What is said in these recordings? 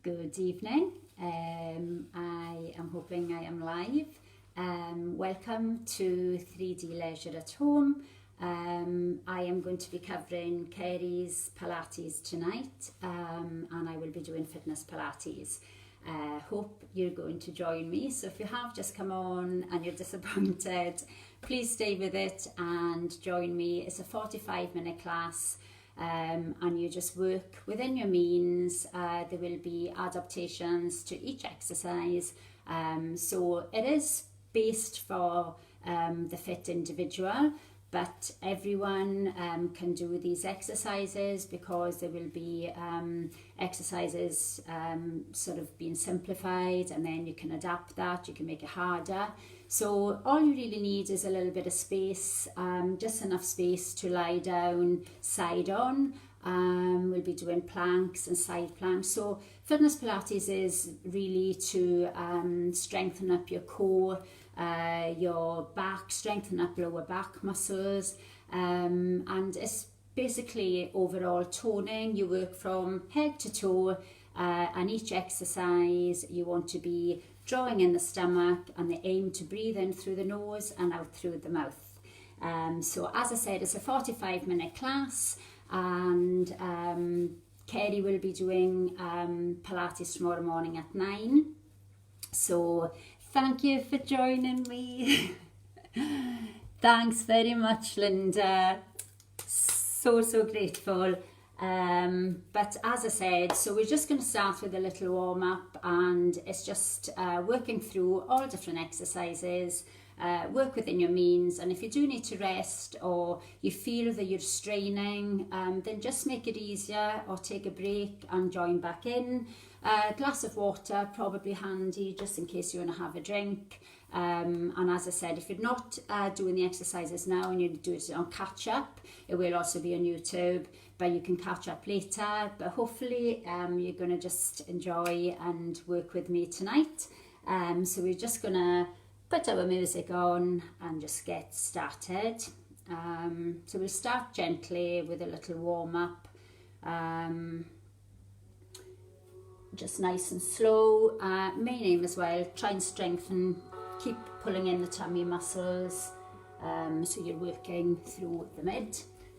Good evening. I am hoping I am live. Welcome to 3D Leisure at Home. I am going to be covering Kerry's Pilates tonight, and I will be doing fitness Pilates. Hope you're going to join me. So if you have just come on and you're disappointed, please stay with it and join me. It's a 45-minute class. And you just work within your means. There will be adaptations to each exercise, so it is based for the fit individual, but everyone can do these exercises because there will be exercises sort of being simplified, and then you can adapt that, you can make it harder. So all you really need is a little bit of space, just enough space to lie down side on. We'll be doing planks and side planks. So fitness Pilates is really to strengthen up your core, your back, strengthen up lower back muscles, and it's basically overall toning. You work from head to toe, and each exercise you want to be drawing in the stomach, and the aim to breathe in through the nose and out through the mouth. So as I said, it's a 45-minute class, and Kerry will be doing Pilates tomorrow morning at 9. So thank you for joining me. Thanks very much, Linda. So grateful. But as I said, so we're just going to start with a little warm up, and it's just working through all different exercises. Work within your means, and if you do need to rest or you feel that you're straining, then just make it easier or take a break and join back in. A glass of water, probably handy just in case you want to have a drink. And as I said, if you're not doing the exercises now and you do it on catch up, it will also be on YouTube, but you can catch up later. But hopefully you're going to just enjoy and work with me tonight. So we're just going to put our music on and just get started. So we'll start gently with a little warm up. Just nice and slow. Main aim as well, try and strengthen, keep pulling in the tummy muscles, so you're working through the mid.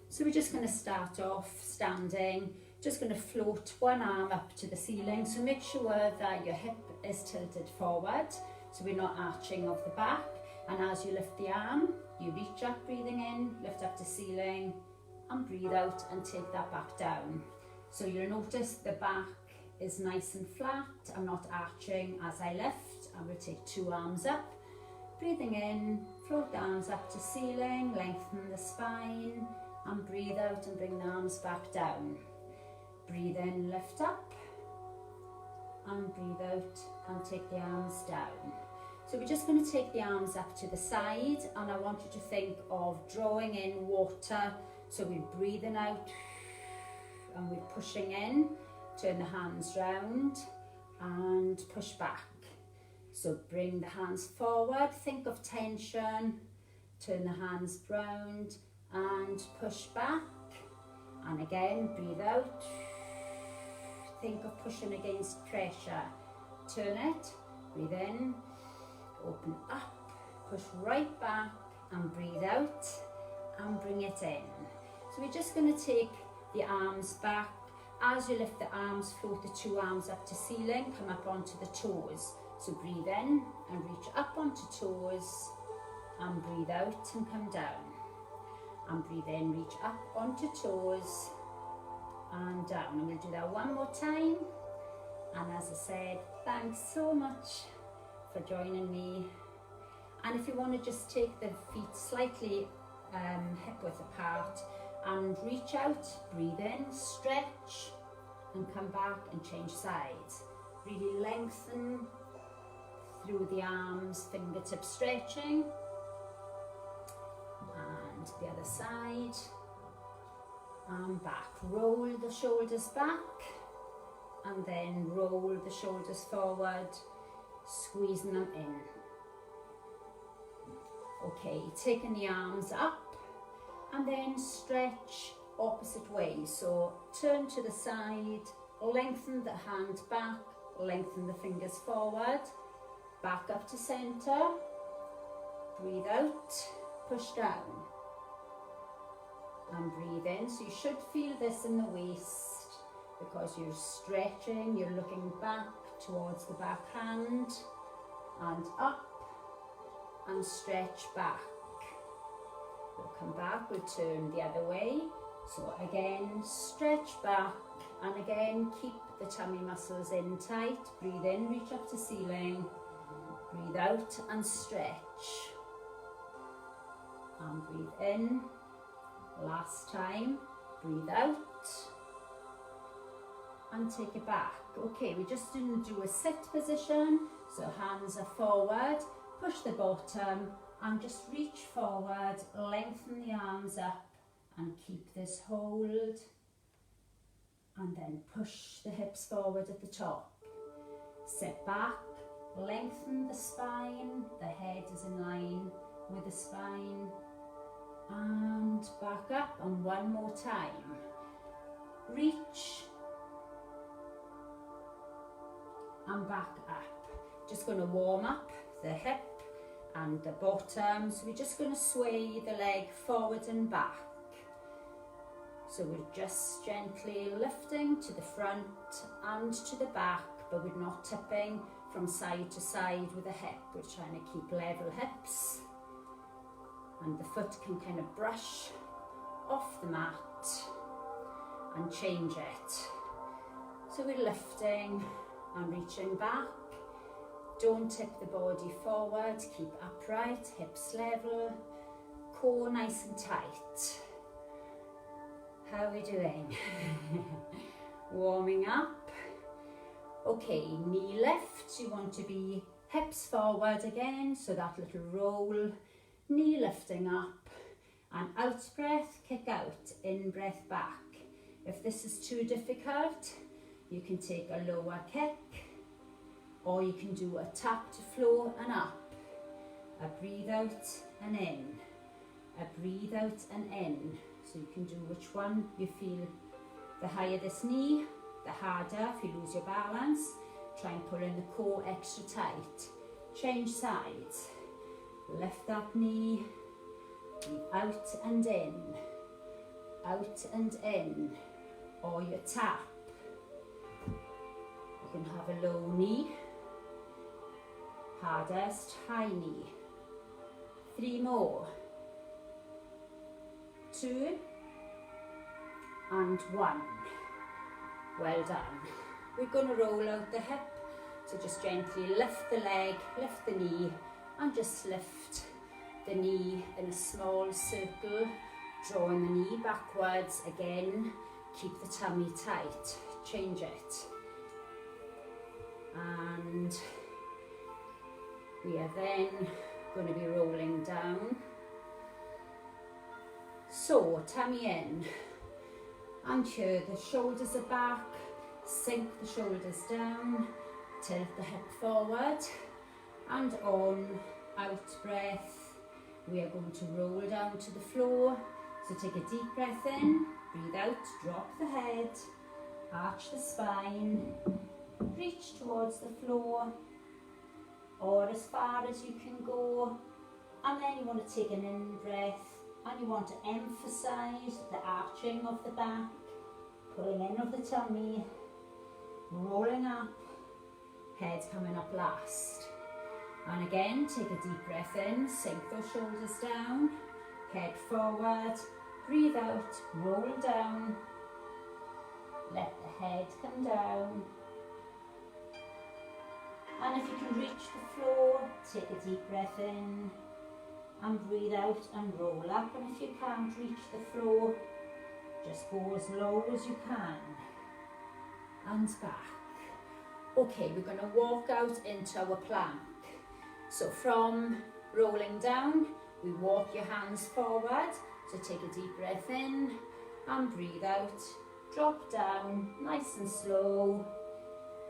So we're just going to start off standing, just going to float one arm up to the ceiling, so make sure that your hip is tilted forward, so we're not arching of the back. And as you lift the arm, you reach up, breathing in, lift up to ceiling, and breathe out and take that back down. So you'll notice the back is nice and flat. I'm not arching as I lift. I will take two arms up, breathing in, float the arms up to ceiling, lengthen the spine, and breathe out and bring the arms back down. Breathe in, lift up, and breathe out and take the arms down. So we're just going to take the arms up to the side, and I want you to think of drawing in water. So we're breathing out and we're pushing in. Turn the hands round and push back. So bring the hands forward, think of tension, turn the hands round and push back. And again, breathe out, think of pushing against pressure. Turn it, breathe in, open up, push right back and breathe out and bring it in. So we're just going to take the arms back. As you lift the arms, float the two arms up to ceiling, come up onto the toes. So breathe in and reach up onto toes, and breathe out and come down. And breathe in, reach up onto toes and down. And we'll do that one more time. And as I said, thanks so much for joining me. And if you want to just take the feet slightly hip width apart, and reach out, breathe in, stretch, and come back and change sides. Really lengthen through the arms, fingertips stretching. And the other side. And back. Roll the shoulders back. And then roll the shoulders forward, squeezing them in. Okay, taking the arms up. And then stretch opposite way. So turn to the side, lengthen the hand back lengthen the fingers forward, back up to center, breathe out, push down, and breathe in. So you should feel this in the waist because you're stretching, you're looking back towards the back hand, and up, and stretch back. We'll come back, we'll turn the other way. So again, stretch back, and again, keep the tummy muscles in tight. Breathe in, reach up to ceiling. Breathe out and stretch. And breathe in. Last time. Breathe out. And take it back. Okay, we're just going to do a sit position. So hands are forward. Push the bottom and just reach forward. Lengthen the arms up and keep this hold. And then push the hips forward at the top. Sit back, lengthen the spine, the head is in line with the spine. And back up, and one more time. Reach. And back up. Just going to warm up the hip and the bottom. So we're just going to sway the leg forward and back. So we're just gently lifting to the front and to the back, but we're not tipping from side to side with the hip. We're trying to keep level hips, and the foot can kind of brush off the mat and change it. So we're lifting and reaching back. Don't tip the body forward, keep upright, hips level, core nice and tight. How are we doing? Warming up. Okay, knee lift. You want to be hips forward again, so that little roll. Knee lifting up, and out breath, kick out, in breath back. If this is too difficult, you can take a lower kick, or you can do a tap to floor and up. A breathe out and in. A breathe out and in. So you can do which one you feel. The higher this knee, the harder. If you lose your balance, try and pull in the core extra tight. Change sides. Lift that knee. Breathe out and in. Out and in. Or your tap. You can have a low knee. Hardest, high knee. 3 more. 2 and 1. Well done. We're going to roll out the hip, so just gently lift the leg, lift the knee, and just lift the knee in a small circle, drawing the knee backwards. Again, keep the tummy tight, change it. And we are then going to be rolling down. So, tummy in, and here the shoulders are back, sink the shoulders down, tilt the hip forward, and on, out breath, we are going to roll down to the floor. So take a deep breath in, breathe out, drop the head, arch the spine, reach towards the floor, or as far as you can go, and then you want to take an in breath. And you want to emphasize the arching of the back, pulling in of the tummy, rolling up, head coming up last. And again, take a deep breath in, sink those shoulders down, head forward, breathe out, roll down, let the head come down. And if you can reach the floor, take a deep breath in, and breathe out and roll up. And if you can't reach the floor, just go as low as you can and back. Okay, we're going to walk out into our plank. So from rolling down, we walk your hands forward. So take a deep breath in and breathe out, drop down nice and slow.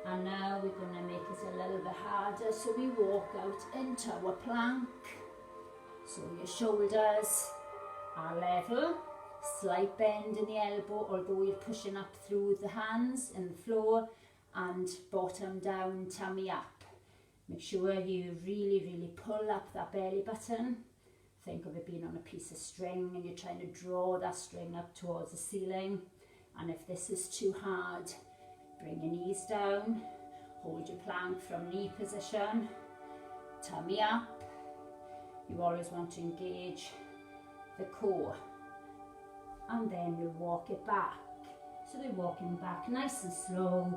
And now we're going to make it a little bit harder. So we walk out into our plank. So your shoulders are level, slight bend in the elbow, although you're pushing up through the hands and the floor, and bottom down, tummy up. Make sure you really pull up that belly button. Think of it being on a piece of string and you're trying to draw that string up towards the ceiling. And if this is too hard, bring your knees down, hold your plank from knee position, tummy up. You always want to engage the core. And then we walk it back. So we're walking back nice and slow.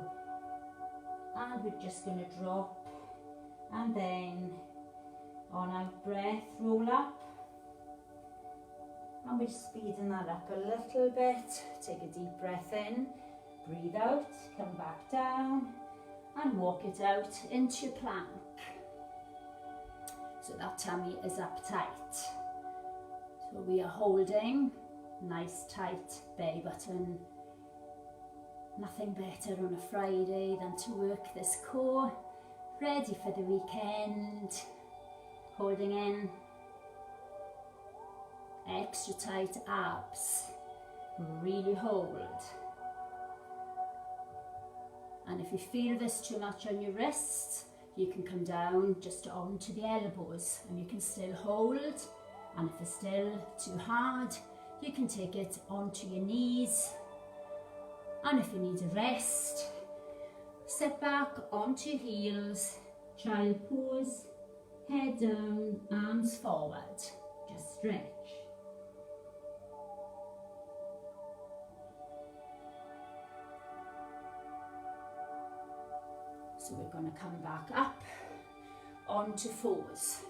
And we're just going to drop. And then on out breath, roll up. And we're speeding that up a little bit. Take a deep breath in, breathe out, come back down, and walk it out into your plank. So that tummy is up tight. So we are holding nice tight belly button. Nothing better on a Friday than to work this core. Ready for the weekend. Holding in. Extra tight abs. Really hold. And if you feel this too much on your wrists, you can come down just onto the elbows and you can still hold. And if it's still too hard, you can take it onto your knees. And if you need a rest, sit back onto your heels, child pose, head down, arms forward, just stretch. So we're going to come back up onto fours.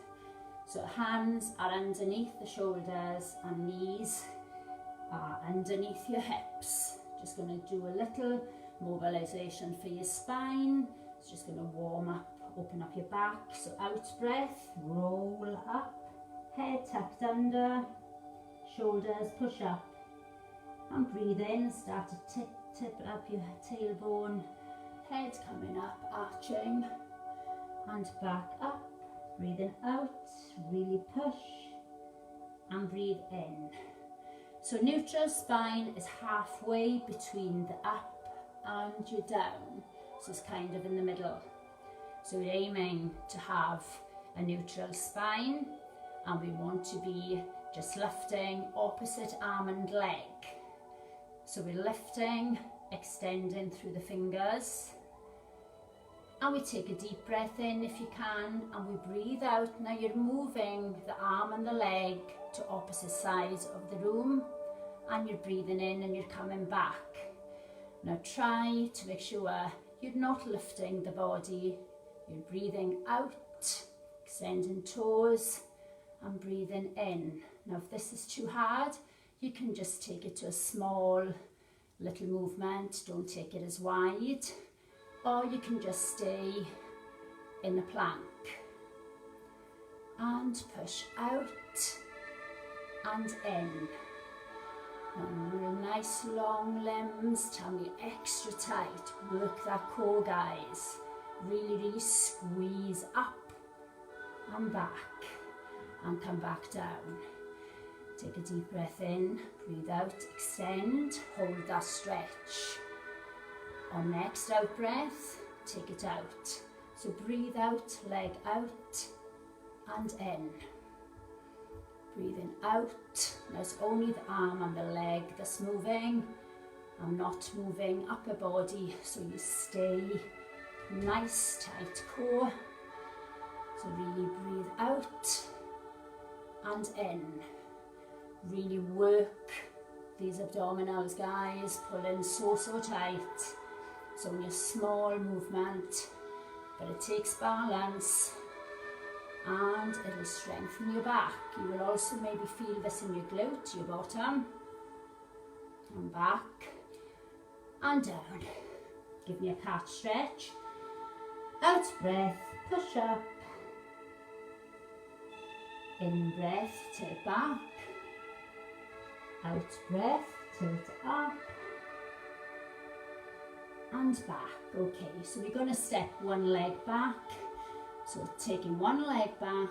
So hands are underneath the shoulders and knees are underneath your hips. Just going to do a little mobilization for your spine. It's just going to warm up, open up your back. So out breath, roll up, head tucked under, shoulders push up. And breathe in, start to tip up your tailbone. Head coming up, arching, and back up. Breathing out, really push, and breathe in. So neutral spine is halfway between the up and your down. So it's kind of in the middle. So we're aiming to have a neutral spine, and we want to be just lifting opposite arm and leg. So we're lifting, extending through the fingers. And we take a deep breath in if you can, and we breathe out. Now you're moving the arm and the leg to opposite sides of the room, and you're breathing in and you're coming back. Now try to make sure you're not lifting the body. You're breathing out, extending toes, and breathing in. Now if this is too hard, you can just take it to a small little movement. Don't take it as wide. Or you can just stay in the plank and push out and in. And nice long limbs, tummy extra tight. Work that core, guys. Really squeeze up and back and come back down. Take a deep breath in, breathe out, extend, hold that stretch. On next out breath, take it out. So breathe out, leg out and in. Breathing out. Now it's only the arm and the leg that's moving. I'm not moving upper body, so you stay nice tight core. So really breathe out and in. Really work these abdominals, guys. Pull in so tight. It's only a small movement, but it takes balance and it will strengthen your back. You will also maybe feel this in your glute, your bottom, and back and down. Give me a cat stretch. Out breath, push up. In breath, tilt back. Out breath, tilt up. And back. Okay, so we're going to step one leg back. So taking one leg back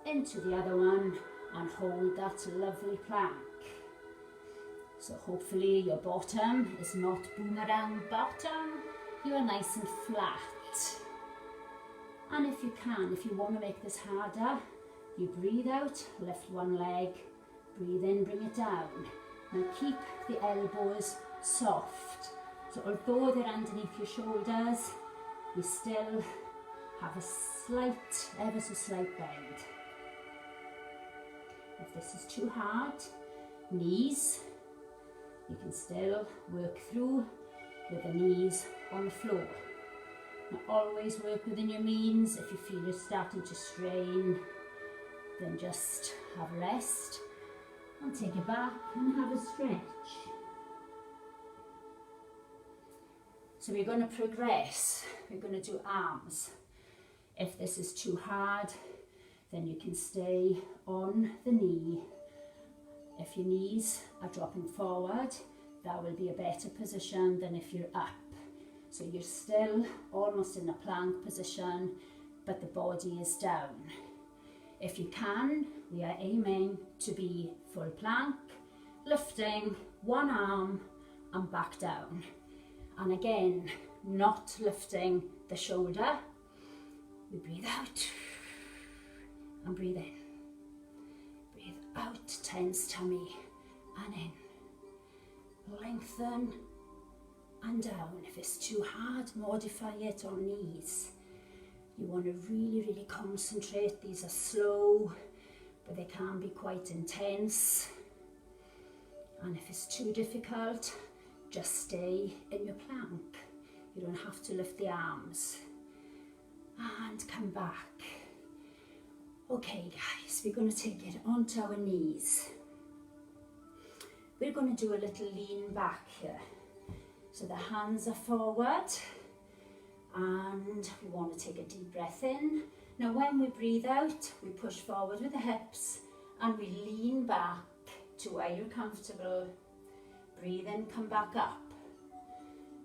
into the other one and hold that lovely plank. So hopefully your bottom is not boomerang bottom. you are nice and flat. And if you can, if you want to make this harder, you breathe out, lift one leg, breathe in, bring it down. Now keep the elbows soft. So although they're underneath your shoulders, we still have a slight, ever so slight bend. If this is too hard, knees, you can still work through with the knees on the floor. Now always work within your means. If you feel you're starting to strain, then just have a rest and take it back and have a stretch. So we're going to progress. We're going to do arms. If this is too hard, then you can stay on the knee. If your knees are dropping forward, that will be a better position than if you're up. So you're still almost in a plank position, but the body is down. If you can, we are aiming to be full plank, lifting one arm and back down. And again, not lifting the shoulder. We breathe out and breathe in. Breathe out, tense tummy, and in. Lengthen and down. If it's too hard, modify it on knees. You want to really concentrate. These are slow, but they can be quite intense. And if it's too difficult, just stay in your plank. You don't have to lift the arms. And come back. Okay guys, we're going to take it onto our knees. We're going to do a little lean back here. So the hands are forward and we want to take a deep breath in. Now when we breathe out, we push forward with the hips and we lean back to where you're comfortable. Breathe in, come back up.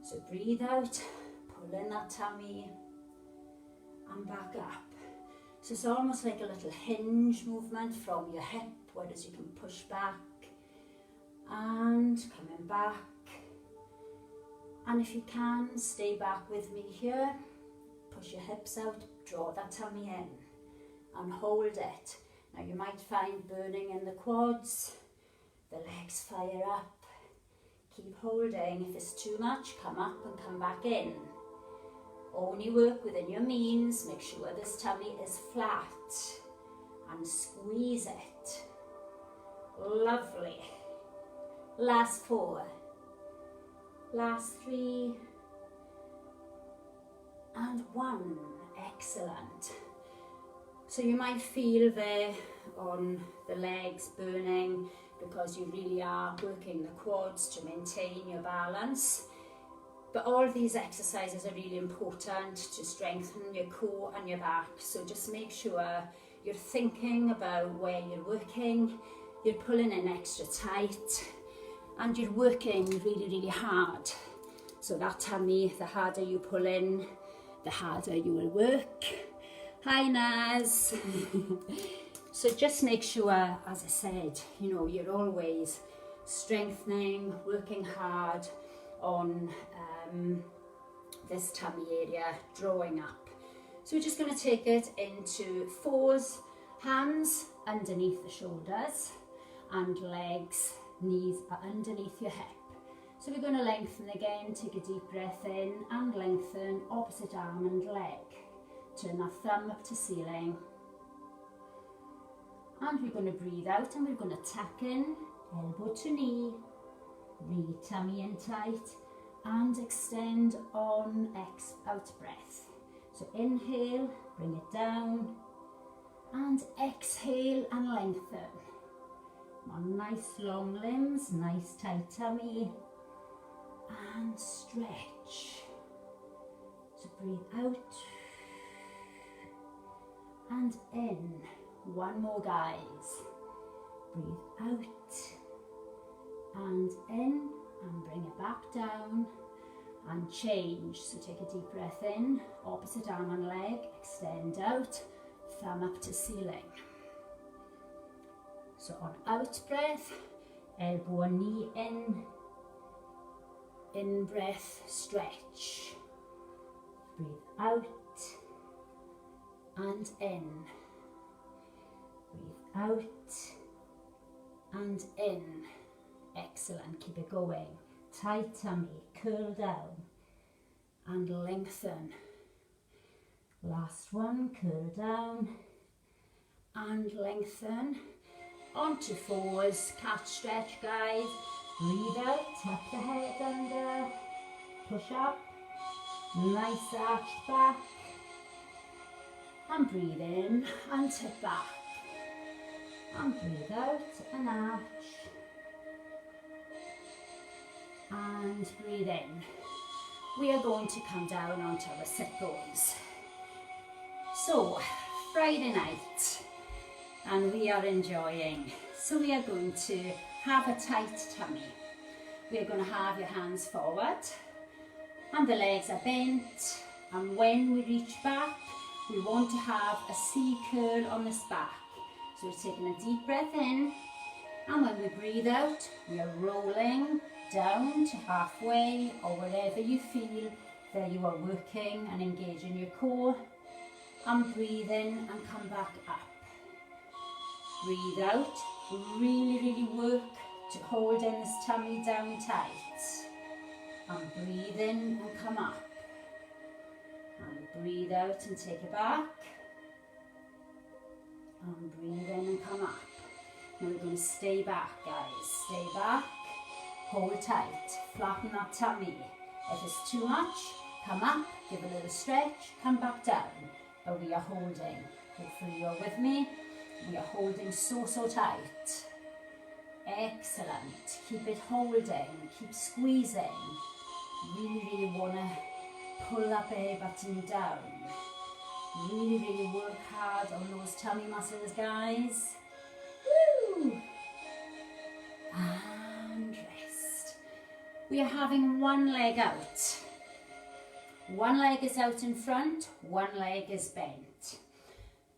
So breathe out, pull in that tummy and back up. So it's almost like a little hinge movement from your hip, whereas you can push back and coming back. And if you can, stay back with me here. Push your hips out, draw that tummy in and hold it. Now you might find burning in the quads, the legs fire up. Keep holding. If it's too much, come up and come back in. Only work within your means. Make sure this tummy is flat and squeeze it. Lovely. Last 4. Last 3. And 1. Excellent. So you might feel there on the legs burning because you really are working the quads to maintain your balance. But all these exercises are really important to strengthen your core and your back. So just make sure you're thinking about where you're working, you're pulling in extra tight, and you're working really hard. So that tummy, the harder you pull in, the harder you will work. Hi Naz. So just make sure, as I said, you know, you're always strengthening, working hard on this tummy area, drawing up. So we're just going to take it into 4s, hands underneath the shoulders and legs, knees are underneath your hip. So we're going to lengthen again, take a deep breath in and lengthen opposite arm and leg. Turn that thumb up to ceiling. And we're going to breathe out and we're going to tuck in, elbow to knee, really tummy in tight, and extend on out breath. So inhale, bring it down, and exhale and lengthen. On nice long limbs, nice tight tummy, and stretch. So breathe out and in. 1 more guys. Breathe out and in and bring it back down and change. So take a deep breath in, opposite arm and leg, extend out, thumb up to ceiling. So on out breath, elbow and knee in breath, stretch. Breathe out and in. Breathe out and in. Excellent, keep it going. Tight tummy, curl down and lengthen. Last one, curl down and lengthen. Onto fours, cat stretch guys. Breathe out, tap the head under, push up, nice arched back. And breathe in and tip back. And breathe out and arch. And breathe in. We are going to come down onto our sit bones. So, Friday night, and we are enjoying. So we are going to have a tight tummy. We are going to have your hands forward and the legs are bent, and when we reach back, we want to have a C curl on this back. So we're taking a deep breath in, and when we breathe out, we are rolling down to halfway or wherever you feel that you are working and engaging your core, and breathe in and come back up. Breathe out, really work to hold in this tummy down tight. And breathe in and come up. And breathe out and take it back. And breathe in and come up. Now we're going to stay back, guys. Stay back, hold tight, flatten that tummy. If it's too much, come up, give a little stretch, come back down. But we are holding. Hopefully you're with me. We are holding so tight. Excellent. Keep it holding, keep squeezing. Really want to pull that belly button down. Really work hard on those tummy muscles, guys. Woo! And rest. We are having one leg out. One leg is out in front, one leg is bent.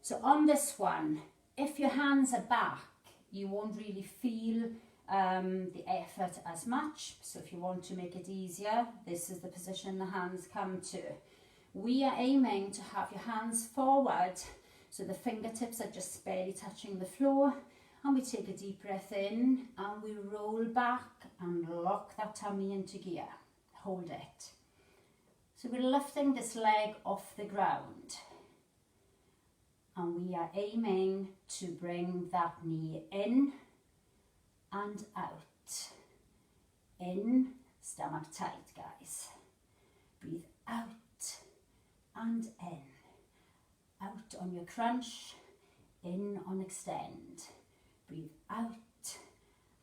So on this one, if your hands are back, you won't really feel the effort as much. So if you want to make it easier, this is the position the hands come to. We are aiming to have your hands forward, so the fingertips are just barely touching the floor, and we take a deep breath in and we roll back and lock that tummy into gear. Hold it. So we're lifting this leg off the ground, and we are aiming to bring that knee in and out. In, stomach tight, guys. Breathe out and in. Out on your crunch, in on extend. Breathe out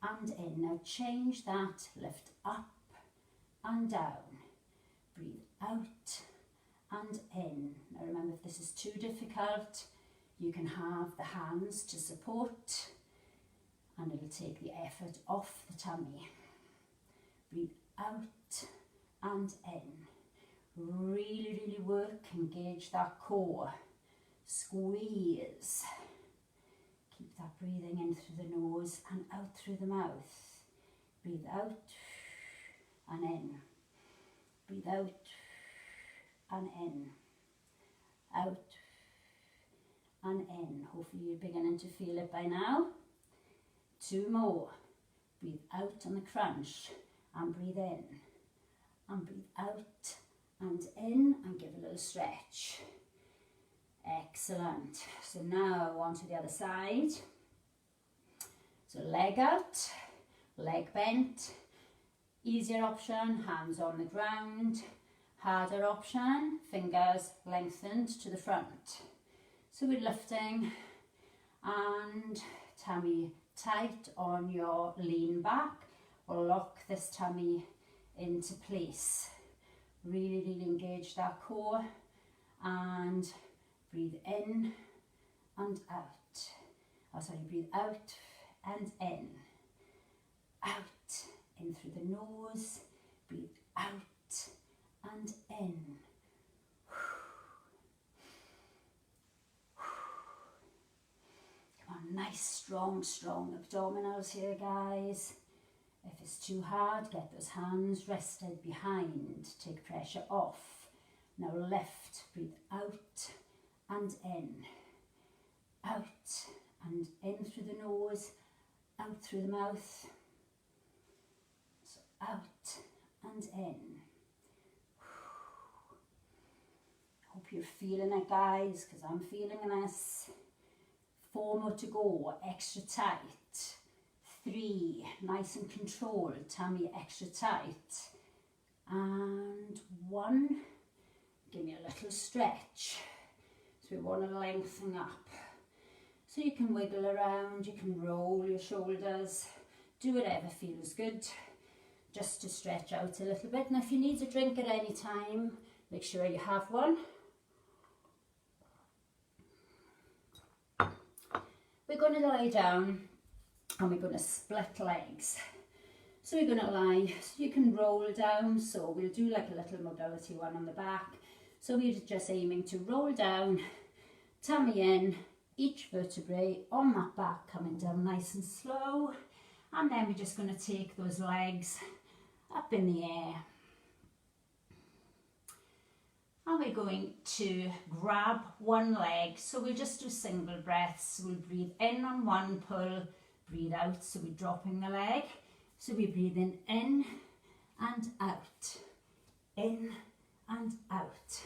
and in. Now change that, lift up and down. Breathe out and in. Now remember, if this is too difficult, you can have the hands to support, and it'll take the effort off the tummy. Breathe out and in. Really work, engage that core. Squeeze. Keep that breathing in through the nose and out through the mouth. Breathe out and in. Breathe out and in. Out and in. Hopefully you're beginning to feel it by now. 2 more. Breathe out on the crunch and breathe in. And breathe out and in, and give a little stretch. Excellent. So now on to the other side. So leg out, leg bent. Easier option, hands on the ground. Harder option, fingers lengthened to the front. So we're lifting and tummy tight on your lean back. We'll lock this tummy into place. Really engage that core, and breathe in and out. Oh, sorry, breathe out and in. Out, in through the nose. Breathe out and in. Come on, nice, strong abdominals here, guys. If it's too hard, get those hands rested behind. Take pressure off. Now lift, breathe out and in, out and in through the nose, out through the mouth, so out and in. Hope you're feeling it, guys, because I'm feeling this. 4 more to go, extra tight. 3, nice and controlled, tummy extra tight. And 1, give me a little stretch. So we want to lengthen up. So you can wiggle around, you can roll your shoulders, do whatever feels good, just to stretch out a little bit. And if you need a drink at any time, make sure you have one. We're going to lie down and we're going to split legs. So we're going to lie, so you can roll down, so we'll do like a little mobility one on the back. So we're just aiming to roll down, tummy in, each vertebrae on that back coming down nice and slow. And then we're just going to take those legs up in the air. And we're going to grab one leg, so we'll just do single breaths. We'll breathe in on one, pull, breathe out, so we're dropping the leg. So we're breathing in and out, in and out.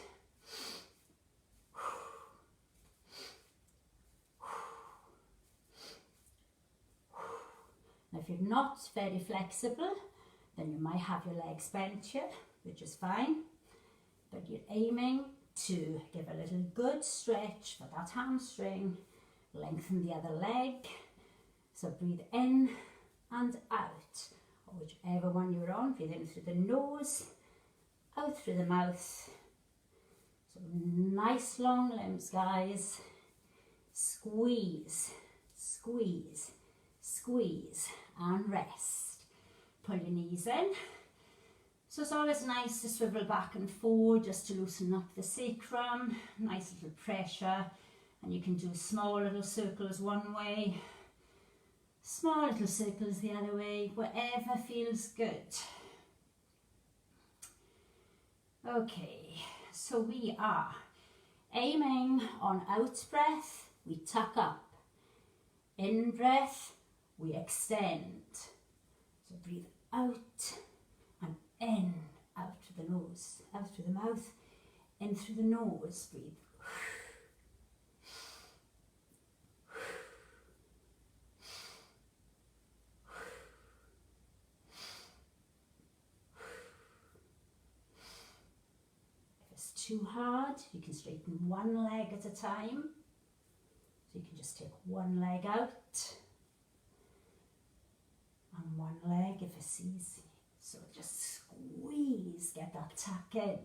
Now if you're not very flexible, then you might have your legs bent here, which is fine. But you're aiming to give a little good stretch for that hamstring, lengthen the other leg. So breathe in and out, or whichever one you're on. Breathe in through the nose, out through the mouth. So nice long limbs, guys. Squeeze, squeeze, squeeze, and rest. Pull your knees in. So it's always nice to swivel back and forward just to loosen up the sacrum. Nice little pressure. And you can do small little circles one way, small little circles the other way, whatever feels good. Okay, so we are aiming on out breath, we tuck up. In breath, we extend. So breathe out and in, out through the nose, out through the mouth, in through the nose, breathe. Too hard, you can straighten one leg at a time. So you can just take one leg out and one leg if it's easy. So just squeeze, get that tuck in,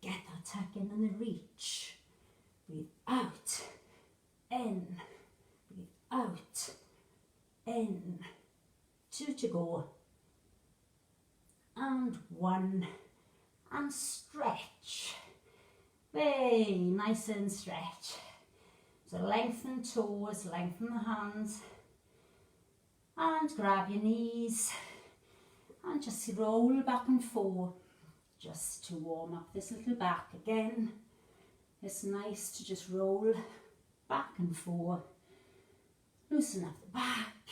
get that tuck in and the reach. Breathe out, in, breathe out, in. 2 to go, and 1. And stretch. Very nice and stretch. So lengthen toes, lengthen the hands. And grab your knees. And just roll back and forth. Just to warm up this little back again. It's nice to just roll back and forth. Loosen up the back.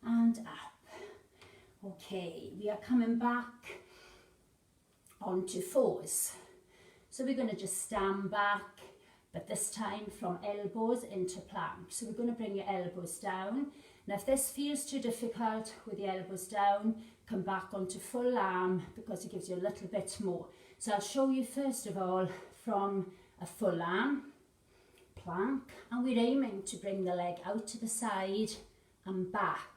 And up. Okay, we are coming back onto 4s. So we're going to just stand back, but this time from elbows into plank. So we're going to bring your elbows down. Now if this feels too difficult with the elbows down, come back onto full arm because it gives you a little bit more. So I'll show you first of all from a full arm plank, and we're aiming to bring the leg out to the side and back,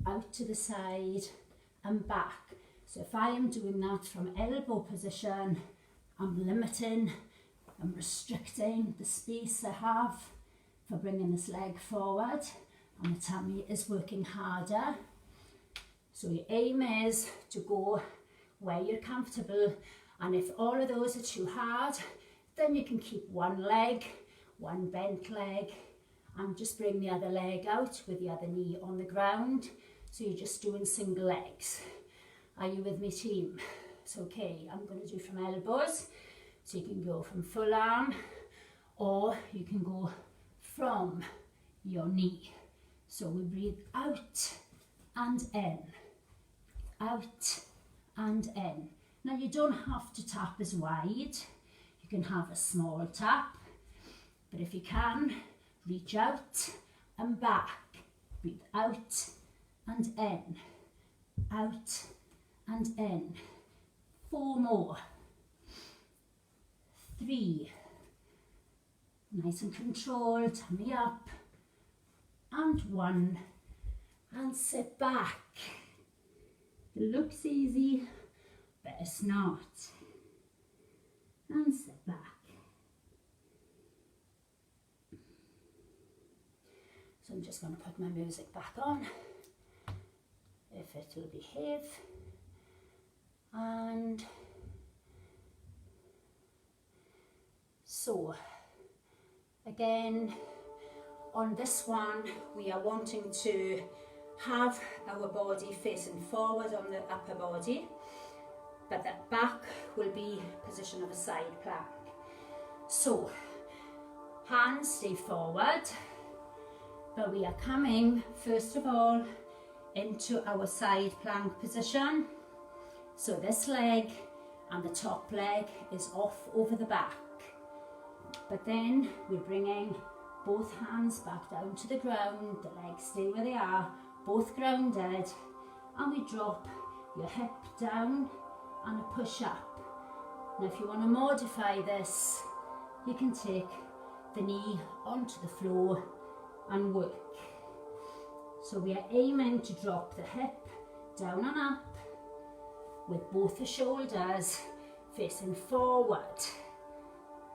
out to the side and back. So if I am doing that from elbow position, I'm limiting, I'm restricting the space I have for bringing this leg forward, and the tummy is working harder. So your aim is to go where you're comfortable, and if all of those are too hard, then you can keep one leg, one bent leg, and just bring the other leg out with the other knee on the ground. So you're just doing single legs. Are you with me, team? So okay, I'm going to do from elbows. So you can go from full arm, or you can go from your knee. So we breathe out and in, out and in. Now you don't have to tap as wide. You can have a small tap, but if you can, reach out and back. Breathe out and in, out and in. 4 more. 3. Nice and controlled, tummy up. And 1. And sit back. It looks easy, but it's not. And sit back. So I'm just going to put my music back on, if it will behave. And so again, on this one, we are wanting to have our body facing forward on the upper body, but that back will be position of a side plank. So hands stay forward, but we are coming first of all into our side plank position. So this leg and the top leg is off over the back. But then we're bringing both hands back down to the ground, the legs stay where they are, both grounded, and we drop your hip down and a push up. Now if you want to modify this, you can take the knee onto the floor and work. So we are aiming to drop the hip down and up, with both the shoulders facing forward.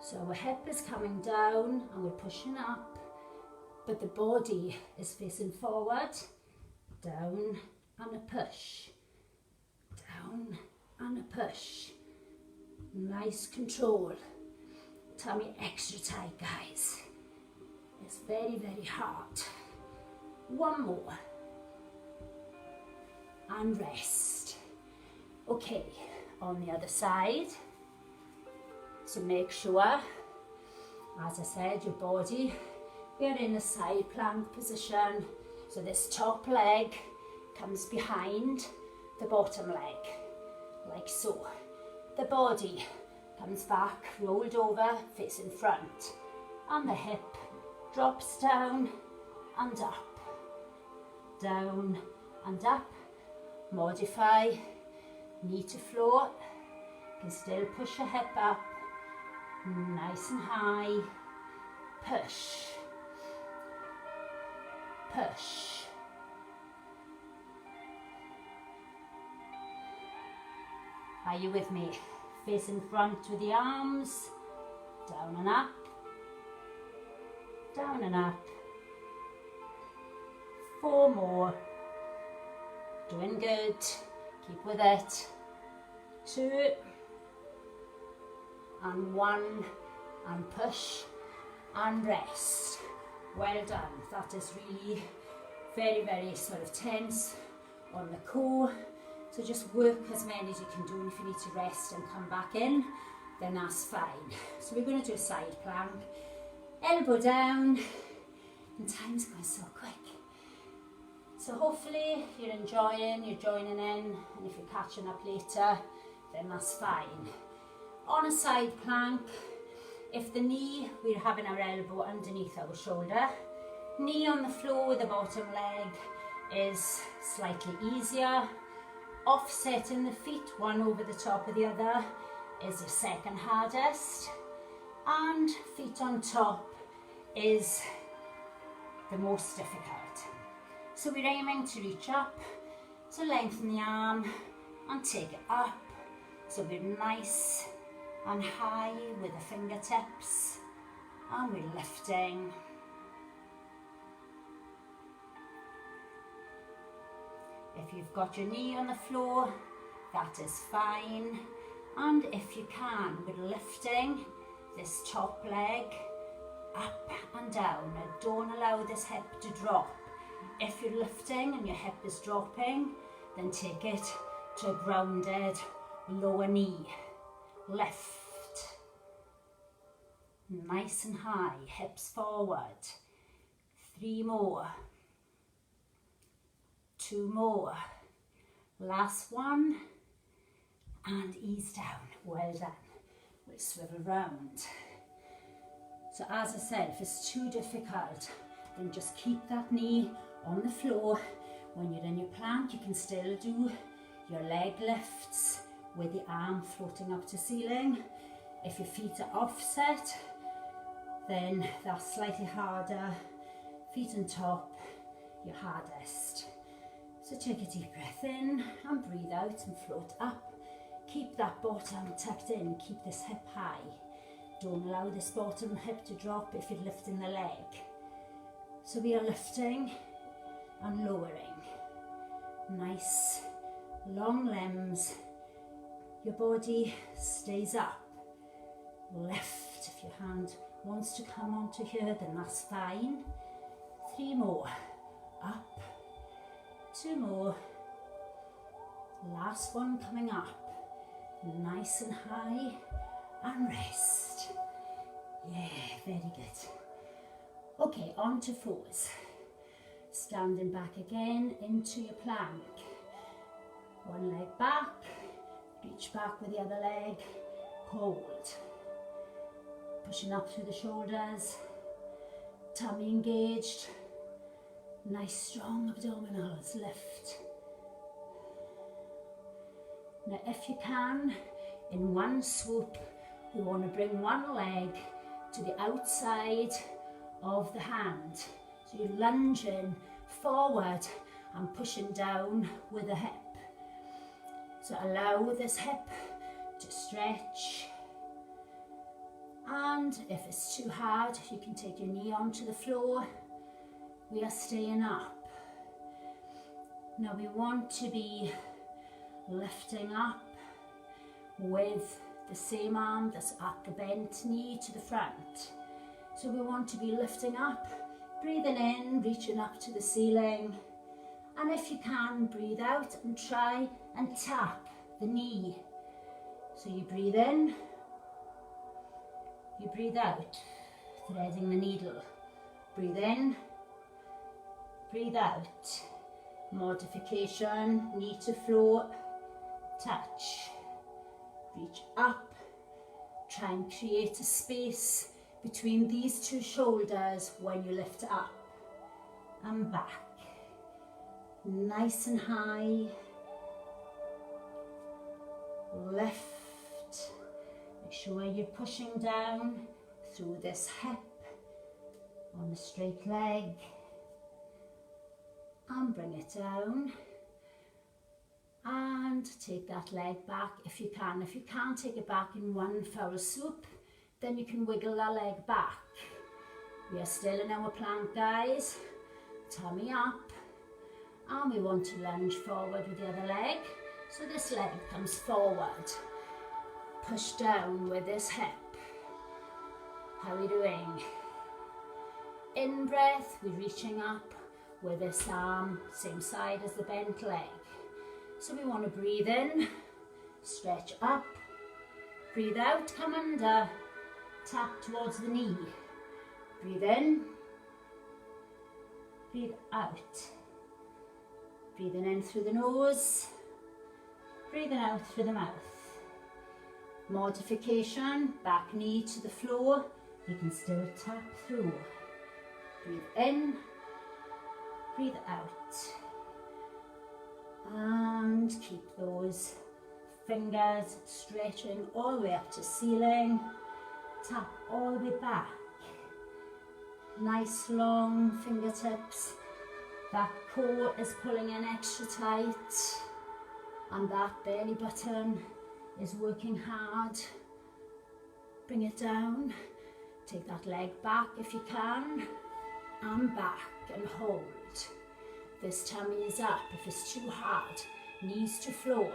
So our hip is coming down and we're pushing up, but the body is facing forward, down and a push, down and a push. Nice control. Tummy extra tight, guys. It's very, very hard. 1 more. And rest. Okay, on the other side. So make sure, as I said, your body, we are in a side plank position. So this top leg comes behind the bottom leg, like so. The body comes back, rolled over, facing front. And the hip drops down and up. Down and up. Modify. Knee to floor, you can still push your hip up, nice and high, push, push. Are you with me? Facing front with the arms, down and up, down and up. 4 more, doing good. Keep with it. 2 and 1 and push and rest. Well done. That is really very, very sort of tense on the core. So just work as many as you can do. And if you need to rest and come back in, then that's fine. So we're going to do a side plank. Elbow down. And time's going so quick. So hopefully you're enjoying, you're joining in, and if you're catching up later, then that's fine. On a side plank, if the knee, we're having our elbow underneath our shoulder, knee on the floor with the bottom leg is slightly easier. Offsetting the feet, one over the top of the other, is your second hardest. And feet on top is the most difficult. So we're aiming to reach up, to lengthen the arm and take it up. So we're nice and high with the fingertips, and we're lifting. If you've got your knee on the floor, that is fine. And if you can, we're lifting this top leg up and down. Now don't allow this hip to drop. If you're lifting and your hip is dropping, then take it to a grounded lower knee, lift, nice and high, hips forward, 3 more, 2 more, last one, and ease down, well done. We'll swivel round. So as I said, if it's too difficult, then just keep that knee on the floor. When you're in your plank, you can still do your leg lifts with the arm floating up to ceiling. If your feet are offset, then that's slightly harder. Feet on top, your hardest. So take a deep breath in and breathe out and float up. Keep that bottom tucked in, keep this hip high. Don't allow this bottom hip to drop if you're lifting the leg. So we are lifting and lowering. Nice long limbs. Your body stays up. Lift. If your hand wants to come onto here, then that's fine. 3 more. Up. 2 more. Last one coming up. Nice and high. And rest. Yeah, very good. Okay, on to 4s. Standing back again into your plank. One leg back, reach back with the other leg, hold. Pushing up through the shoulders, tummy engaged, nice strong abdominals, lift. Now if you can, in one swoop, we want to bring one leg to the outside of the hand. So you're lunging forward and pushing down with the hip. So allow this hip to stretch. And if it's too hard, you can take your knee onto the floor. We are staying up. Now we want to be lifting up with the same arm that's at the bent knee to the front. So we want to be lifting up, breathing in, reaching up to the ceiling. And if you can, breathe out and try and tap the knee. So you breathe in, you breathe out, threading the needle. Breathe in, breathe out. Modification, knee to floor, touch. Reach up, try and create a space between these 2 shoulders when you lift up. And back. Nice and high. Lift. Make sure you're pushing down through this hip on the straight leg. And bring it down. And take that leg back if you can. If you can't take it back in one foul swoop, then you can wiggle that leg back. We are still in our plank, guys. Tummy up. And we want to lunge forward with the other leg. So this leg comes forward. Push down with this hip. How are we doing? In breath, we're reaching up with this arm, same side as the bent leg. So we want to breathe in, stretch up, breathe out, come under, tap towards the knee. Breathe in, breathe out. Breathing in through the nose, breathing out through the mouth. Modification, back knee to the floor, you can still tap through. Breathe in, breathe out. And keep those fingers stretching all the way up to ceiling. Tap all the way back. Nice long fingertips. That core is pulling in extra tight. And that belly button is working hard. Bring it down. Take that leg back if you can. And back and hold. This tummy is up. If it's too hard, knees to floor.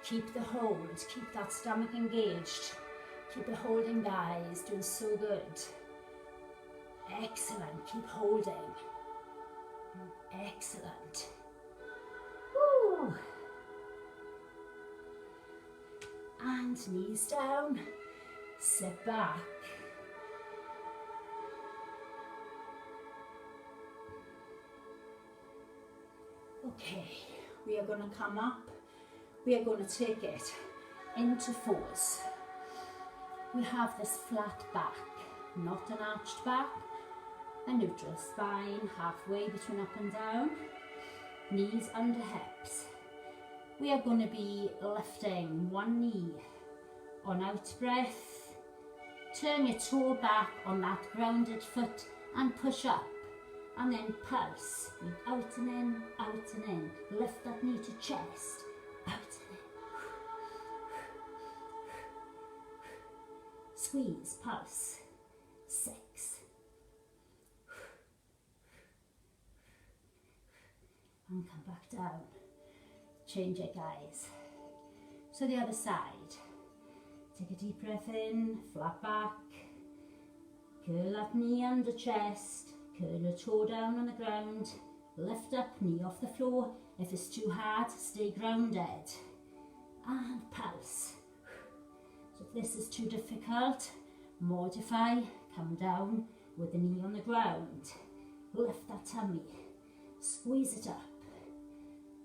Keep the hold. Keep that stomach engaged. Keep it holding, guys. Doing so good. Excellent. Keep holding. Excellent. Woo. and knees down, sit back. Okay, we are going to come up, we are going to take it into fours. We have this flat back, not an arched back, a neutral spine, halfway between up and down, knees under hips. We are going to be lifting one knee on out breath, turn your toe back on that grounded foot and push up, and then pulse, out and in, out and in, lift that knee to chest, out and in. Squeeze, pulse, 6. And come back down. Change it, guys. So the other side. Take a deep breath in, flat back. Curl that knee under chest. Curl your toe down on the ground. Lift up, knee off the floor. If it's too hard, stay grounded. And pulse. So if this is too difficult, modify, come down with the knee on the ground. Lift that tummy, squeeze it up.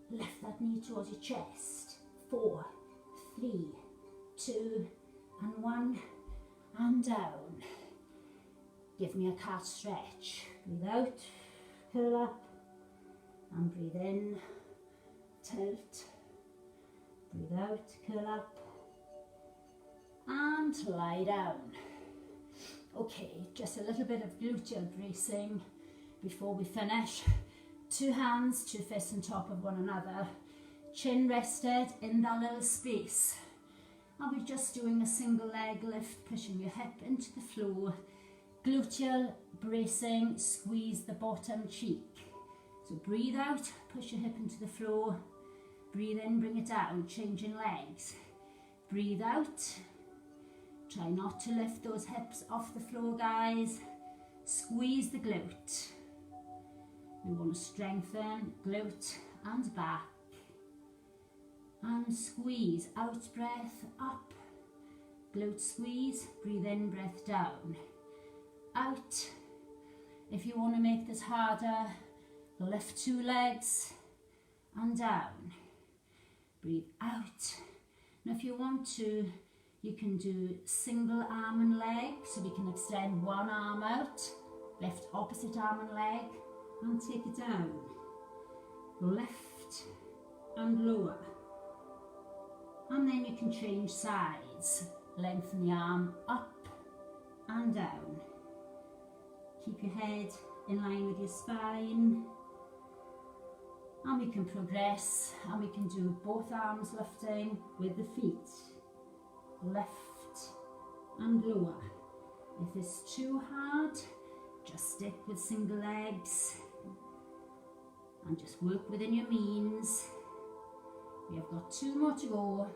Lift that knee towards your chest. 4, 3, 2, and 1, and down. Give me a cat stretch. Breathe out, curl up, and breathe in, tilt. Breathe out, curl up, and lie down. Okay, just a little bit of gluteal bracing before we finish. 2 hands, 2 fists on top of one another, chin rested in that little space. And we're just doing a single leg lift, pushing your hip into the floor. Gluteal bracing, squeeze the bottom cheek. So breathe out, push your hip into the floor. Breathe in, bring it down, changing legs. Breathe out. Try not to lift those hips off the floor, guys. Squeeze the glute. We want to strengthen glute and back. And squeeze, out breath, up. Glute squeeze, breathe in, breath down. Out. If you want to make this harder, lift 2 legs and down. Breathe out. Now if you want to, you can do single arm and leg, so we can extend one arm out, lift opposite arm and leg, and take it down. Lift and lower. And then you can change sides. Lengthen the arm up and down. Keep your head in line with your spine. And we can progress, and we can do both arms lifting with the feet. Lift and lower. If it's too hard, just stick with single legs and just work within your means. We have got 2 more to go.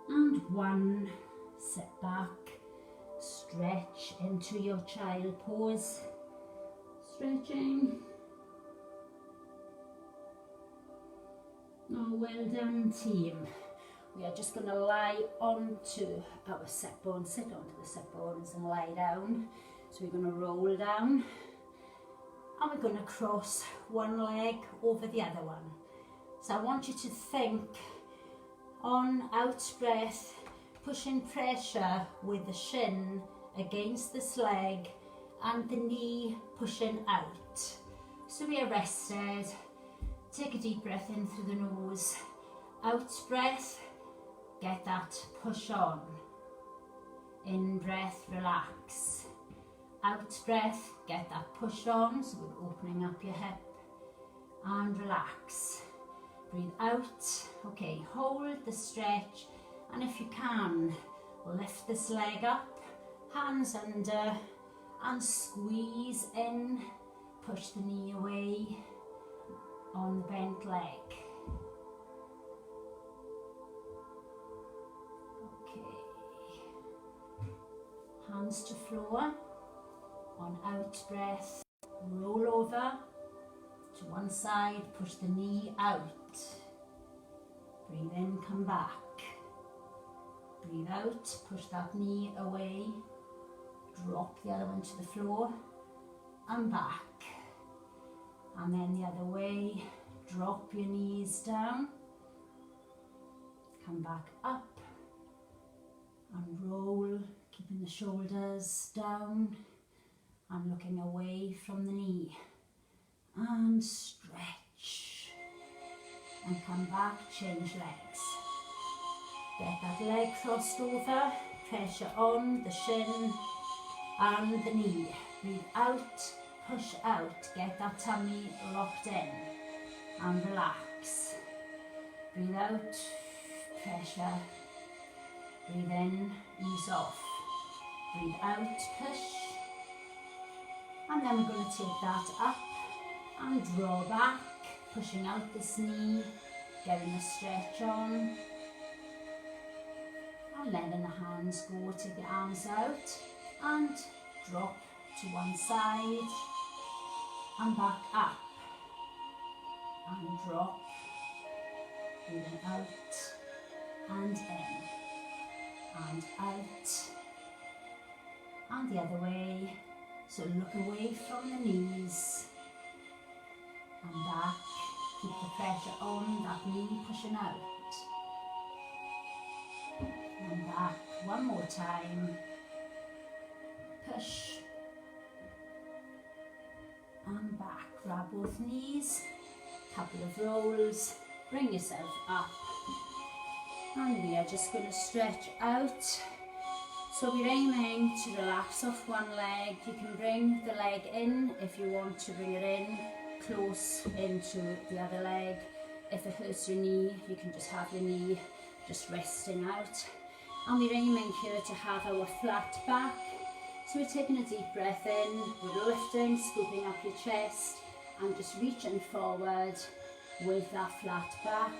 And 1, sit back, stretch into your child pose. Stretching. Oh, well done, team. We are just going to lie onto our sit bones, sit onto the sit bones and lie down. So we're going to roll down and we're going to cross one leg over the other one. So I want you to think on out breath, pushing pressure with the shin against this leg and the knee pushing out. So we are rested. Take a deep breath in through the nose. Out breath, get that push on. In breath, relax. Out breath, get that push on. So we're opening up your hip and relax. Breathe out. Okay, hold the stretch, and if you can, lift this leg up, hands under, and squeeze in. Push the knee away on the bent leg. Okay. Hands to floor. On out breath, roll over to one side, push the knee out. Breathe in, come back. breathe out, push that knee away, drop the other one to the floor and back. And then the other way, drop your knees down, come back up and roll, keeping the shoulders down and looking away from the knee. And stretch and come back, change legs. Get that leg crossed over, pressure on the shin and the knee. Breathe out, push out, get that tummy locked in and relax. Breathe out, pressure. Breathe in, ease off. Breathe out, push. And then we're going to take that up and draw back, pushing out this knee, getting a stretch on. And letting the hands go, take the arms out and drop to one side and back up and drop, breathing out and in and out and the other way. So look away from the knees and back, keep the pressure on that knee, pushing out and back. One more time, push and back. Grab both knees, couple of rolls, bring yourself up and we are just going to stretch out. So we're aiming to relax off one leg. You can bring the leg in if you want to bring it in close into the other leg. If it hurts your knee, you can just have your knee just resting out. And we're aiming here to have our flat back. So we're taking a deep breath in, we're lifting, scooping up your chest and just reaching forward with that flat back.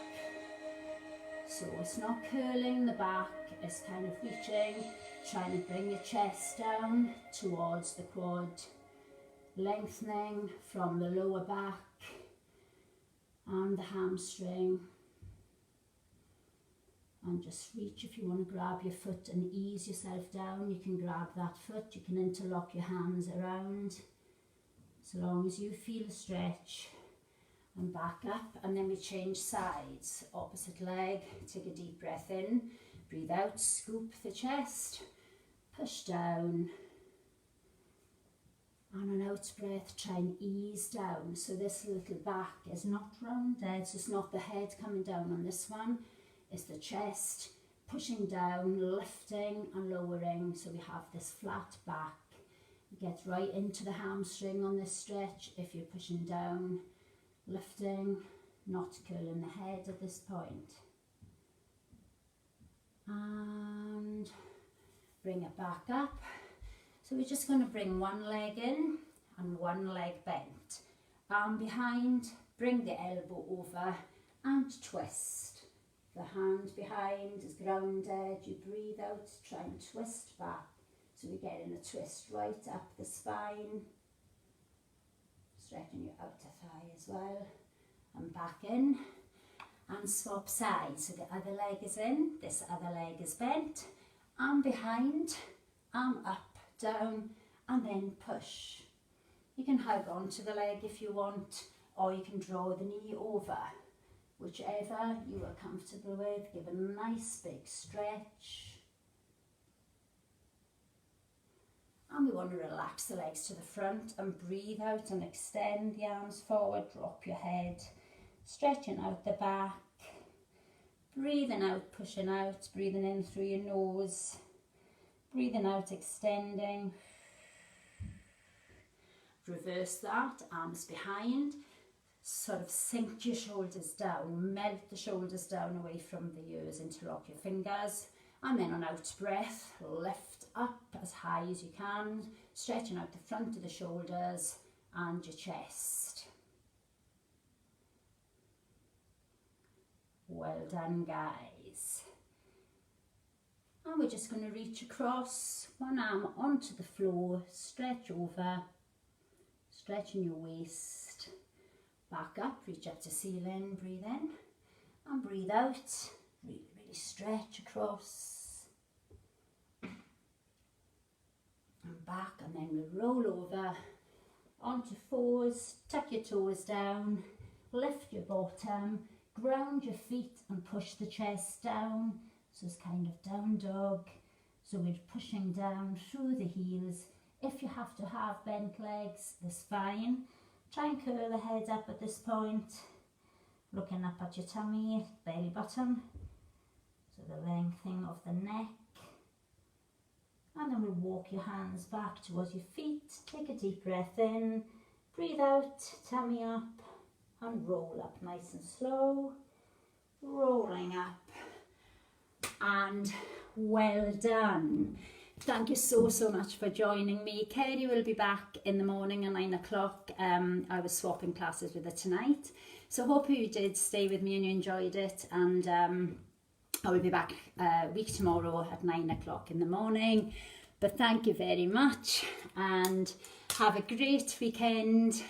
So it's not curling the back, it's kind of reaching, trying to bring your chest down towards the quad, lengthening from the lower back and the hamstring. And just reach. If you want to grab your foot and ease yourself down, you can grab that foot, you can interlock your hands around, so long as you feel a stretch. And back up, and then we change sides, opposite leg, take a deep breath in, breathe out, scoop the chest, push down, and an out breath, try and ease down. So this little back is not rounded, so it's not the head coming down on this one, it's the chest pushing down, lifting and lowering, so we have this flat back. Get right into the hamstring on this stretch if you're pushing down, lifting, not curling the head at this point. And bring it back up. So we're just going to bring one leg in and one leg bent. Arm behind, bring the elbow over and twist. The hand behind is grounded, you breathe out, try and twist back. So we're getting a twist right up the spine, stretching your outer thigh as well, and back in, and swap sides. So the other leg is in, this other leg is bent, arm behind, arm up, down, and then push. You can hug onto the leg if you want, or you can draw the knee over, whichever you are comfortable with. Give a nice big stretch. And we want to relax the legs to the front and breathe out and extend the arms forward, drop your head, stretching out the back, breathing out, pushing out, breathing in through your nose, breathing out, extending. Reverse that, arms behind, sort of sink your shoulders down, melt the shoulders down away from the ears, interlock your fingers, and then on out breath, lift up as high as you can, stretching out the front of the shoulders and your chest. Well done, guys. And we're just going to reach across, one arm onto the floor, stretch over, stretching your waist, back up, reach up to ceiling, breathe in and breathe out, really, really stretch across. back, and then we'll roll over onto fours, tuck your toes down, lift your bottom, ground your feet and push the chest down. So it's kind of down dog. So we're pushing down through the heels. If you have to have bent legs, that's fine. Try and curl the head up at this point, looking up at your tummy, belly button. So the lengthening of the neck. And then we'll walk your hands back towards your feet. Take a deep breath in, breathe out, tummy up, and roll up nice and slow. Rolling up. And well done. Thank you so much for joining me. Kerry will be back in the morning at 9 o'clock. I was swapping classes with her tonight. So hope you did stay with me and you enjoyed it. And I will be back week tomorrow at 9 o'clock in the morning. But thank you very much and have a great weekend.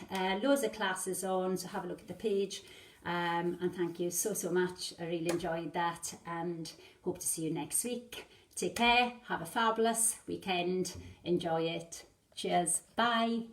Loads of classes on, so have a look at the page. And thank you so much. I really enjoyed that and hope to see you next week. Take care, have a fabulous weekend, enjoy it. Cheers, bye.